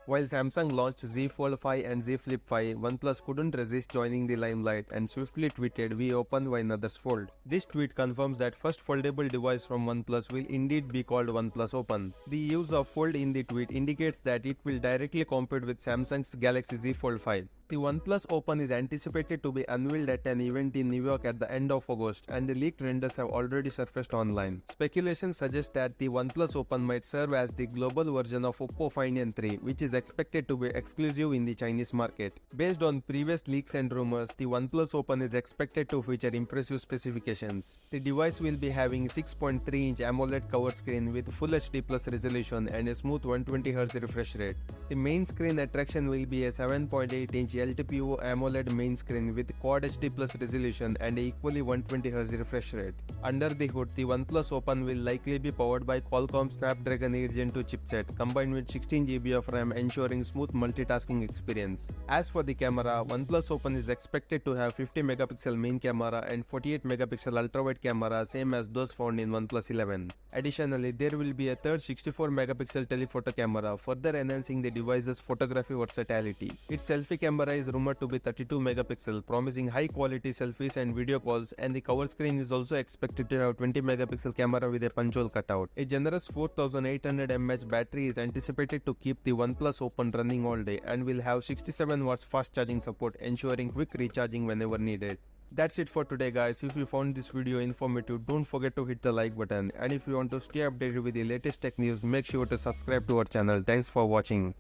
While Samsung launched Z Fold 5 and Z Flip 5, OnePlus couldn't resist joining the limelight and swiftly tweeted, "We open when others fold." This tweet confirms that first foldable device from OnePlus will indeed be called OnePlus Open. The use of fold in the tweet indicates that it will directly compete with Samsung's Galaxy Z Fold 5. The OnePlus Open is anticipated to be unveiled at an event in New York at the end of August, and the leaked renders have already surfaced online. Speculation suggests that the OnePlus Open might serve as the global version of Oppo Find N3, which is expected to be exclusive in the Chinese market. Based on previous leaks and rumors, the OnePlus Open is expected to feature impressive specifications. The device will be having 6.3-inch AMOLED cover screen with Full HD Plus resolution and a smooth 120Hz refresh rate. The main screen attraction will be a 7.8-inch LTPO AMOLED main screen with Quad HD Plus resolution and a equally 120Hz refresh rate. Under the hood, the OnePlus Open will likely be powered by Qualcomm Snapdragon 8 Gen 2 chipset combined with 16GB of RAM, ensuring smooth multitasking experience. As for the camera, OnePlus Open is expected to have 50MP main camera and 48MP ultrawide camera, same as those found in OnePlus 11. Additionally, there will be a third 64MP telephoto camera, further enhancing the device's photography versatility. Its selfie camera is rumored to be 32MP, promising high quality selfies and video calls, and the cover screen is also expected to have 20MP camera with a punch hole cutout. A generous 4800 mAh battery is anticipated to keep the OnePlus Open running all day and will have 67W fast charging support, ensuring quick recharging whenever needed. That's it for today, guys. If you found this video informative, don't forget to hit the like button, and if you want to stay updated with the latest tech news, make sure to subscribe to our channel. Thanks for watching.